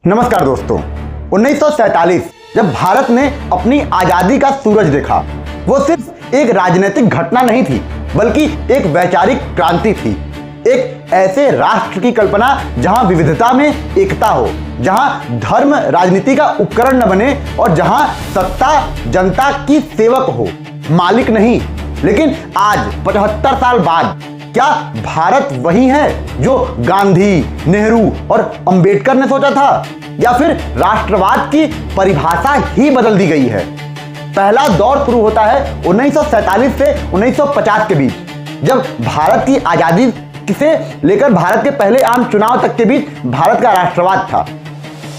नमस्कार दोस्तों। 1947 जब भारत ने अपनी आजादी का सूरज देखा, वो सिर्फ एक राजनीतिक घटना नहीं थी, बल्कि एक वैचारिक क्रांति थी। एक ऐसे राष्ट्र की कल्पना जहां विविधता में एकता हो, जहां धर्म राजनीति का उपकरण न बने और जहां सत्ता जनता की सेवक हो, मालिक नहीं। लेकिन आज 75 साल बाद क्या भारत वही है जो गांधी, नेहरू और अंबेडकर ने सोचा था, या फिर राष्ट्रवाद की परिभाषा ही बदल दी गई है? पहला दौर शुरू होता है 1947 से 1950 के बीच, जब भारत की आजादी से लेकर भारत के पहले आम चुनाव तक के बीच भारत का राष्ट्रवाद था।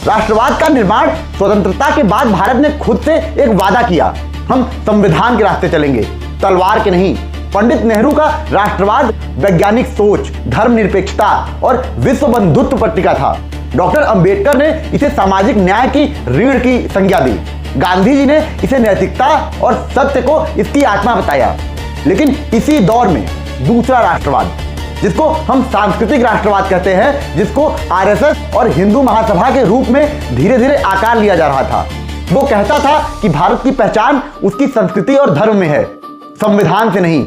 राष्ट्रवाद का निर्माण स्वतंत्रता के बाद भारत ने खुद से एक वादा किया, हम संविधान के रास्ते चलेंगे, तलवार के नहीं। पंडित नेहरू का राष्ट्रवाद वैज्ञानिक सोच, धर्मनिरपेक्षता और विश्व बंधुत्व पट्टिका था। डॉक्टर अंबेडकर ने इसे सामाजिक न्याय की रीढ़ की संज्ञा दी। गांधी जी ने इसे नैतिकता और सत्य को इसकी आत्मा बताया। लेकिन इसी दौर में दूसरा राष्ट्रवाद, जिसको हम सांस्कृतिक राष्ट्रवाद कहते हैं, जिसको आरएसएस और हिंदू महासभा के रूप में धीरे धीरे आकार लिया जा रहा था, वो कहता था कि भारत की पहचान उसकी संस्कृति और धर्म में है, संविधान से नहीं।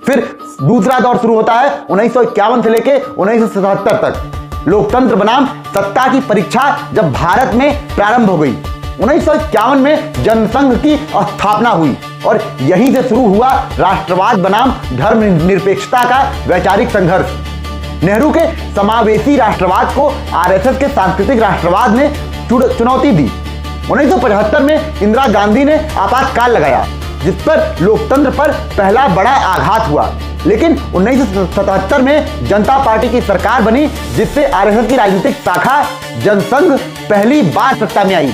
फिर दूसरा दौर शुरू होता है 1951 से लेकर 1977 तक। लोकतंत्र बनाम सत्ता की परीक्षा जब भारत में प्रारंभ हो गई, 1951 में जनसंघ की स्थापना हुई और यहीं से शुरू हुआ राष्ट्रवाद बनाम धर्मनिरपेक्षता का वैचारिक संघर्ष। नेहरू के समावेशी राष्ट्रवाद को आरएसएस के सांस्कृतिक राष्ट्रवाद ने चुनौती दी। 1975 में इंदिरा गांधी ने आपातकाल लगाया, जिस पर लोकतंत्र पर पहला बड़ा आघात हुआ। लेकिन 1977 में जनता पार्टी की सरकार बनी, जिससे आरएसएस की राजनीतिक शाखा जनसंघ पहली बार सत्ता में आई।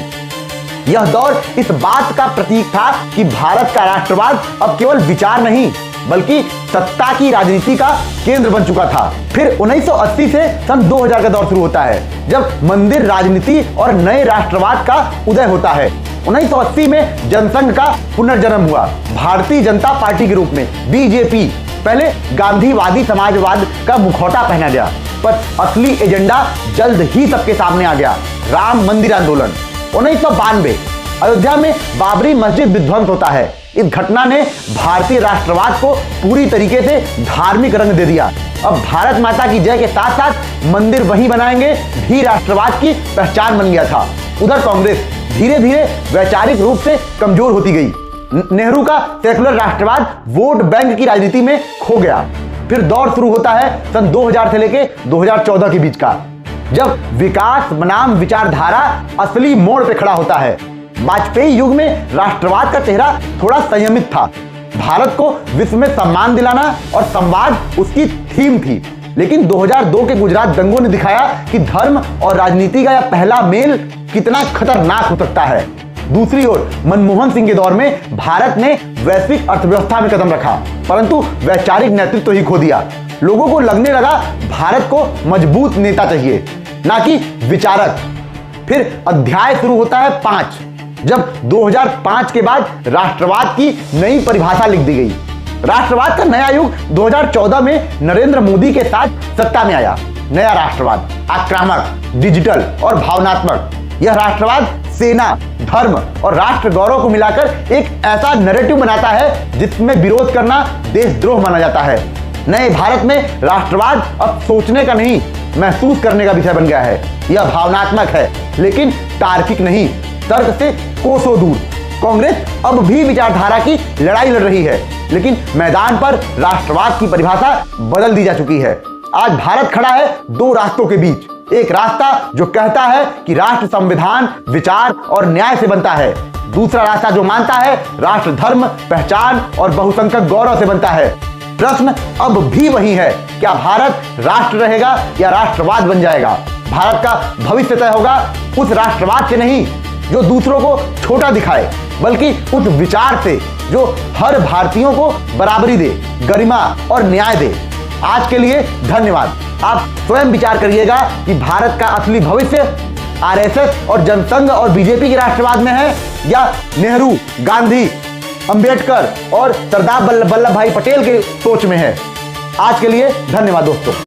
यह दौर इस बात का प्रतीक था कि भारत का राष्ट्रवाद अब केवल विचार नहीं, बल्कि सत्ता की राजनीति का केंद्र बन चुका था। फिर 1980 से सन 2000 का दौर शुरू होता है, जब मंदिर राजनीति और नए राष्ट्रवाद का उदय होता है। 1980 में जनसंघ का पुनर्जन्म हुआ, भारतीय जनता पार्टी के रूप में, बीजेपी। पहले गांधीवादी समाजवाद का मुखौटा पहना गया, पर असली एजेंडा जल्द ही सबके सामने आ गया, राम मंदिर आंदोलन। 1992 अयोध्या में बाबरी मस्जिद विध्वंस होता है। इस घटना ने भारतीय राष्ट्रवाद को पूरी तरीके से धार्मिक रंग दे दिया। अब भारत माता की जय के साथ साथ मंदिर वहीं बनाएंगे भी राष्ट्रवाद की पहचान बन गया था। उधर कांग्रेस धीरे धीरे वैचारिक रूप से कमजोर होती गई। नेहरू का सेकुलर राष्ट्रवाद वोट बैंक की राजनीति में खो गया। फिर दौर शुरू होता है सन 2000 से लेकर 2014 के बीच का, जब विकास बनाम विचारधारा असली मोड़ पे खड़ा होता है। वाजपेयी युग में राष्ट्रवाद का चेहरा थोड़ा संयमित था। भारत को विश्व में सम्मान दिलाना और संवाद उसकी थीम थी। लेकिन 2002 के गुजरात दंगों ने दिखाया कि धर्म और राजनीति का यह पहला मेल कितना खतरनाक हो सकता है। दूसरी ओर मनमोहन सिंह के दौर में भारत ने वैश्विक अर्थव्यवस्था में कदम रखा, परंतु वैचारिक नेतृत्व ही खो दिया। लोगों को लगने लगा भारत को मजबूत नेता चाहिए, ना कि विचारक। फिर अध्याय शुरू होता है 5, जब 2005 के बाद राष्ट्रवाद की नई परिभाषा लिख दी गई। राष्ट्रवाद का नया युग 2014 में नरेंद्र मोदी के साथ सत्ता में आया। नया राष्ट्रवाद आक्रामक, डिजिटल और भावनात्मक। यह राष्ट्रवाद सेना, धर्म और राष्ट्र गौरव को मिलाकर एक ऐसा नैरेटिव बनाता है जिसमें विरोध करना देशद्रोह माना जाता है। नए भारत में राष्ट्रवाद अब सोचने का नहीं, महसूस करने का विषय बन गया है। यह भावनात्मक है, लेकिन तार्किक नहीं, तर्क से कोसों दूर। कांग्रेस अब भी विचारधारा की लड़ाई लड़ रही है, लेकिन मैदान पर राष्ट्रवाद की परिभाषा बदल दी जा चुकी है। आज भारत खड़ा है दो रास्तों के बीच। एक रास्ता जो कहता है कि राष्ट्र संविधान, विचार और न्याय से बनता है। दूसरा रास्ता जो मानता है राष्ट्र धर्म, पहचान और बहुसंख्यक गौरव से बनता है। प्रश्न अब भी वही है, क्या भारत राष्ट्र रहेगा या राष्ट्रवाद बन जाएगा? भारत का भविष्य तय होगा उस राष्ट्रवाद से नहीं जो दूसरों को छोटा दिखाए, बल्कि उस विचार से जो हर भारतीयों को बराबरी दे, गरिमा और न्याय दे। आज के लिए धन्यवाद। आप स्वयं विचार करिएगा कि भारत का असली भविष्य आरएसएस और जनसंघ और बीजेपी के राष्ट्रवाद में है, या नेहरू, गांधी, अंबेडकर और सरदार वल्लभ भाई पटेल के सोच में है। आज के लिए धन्यवाद दोस्तों।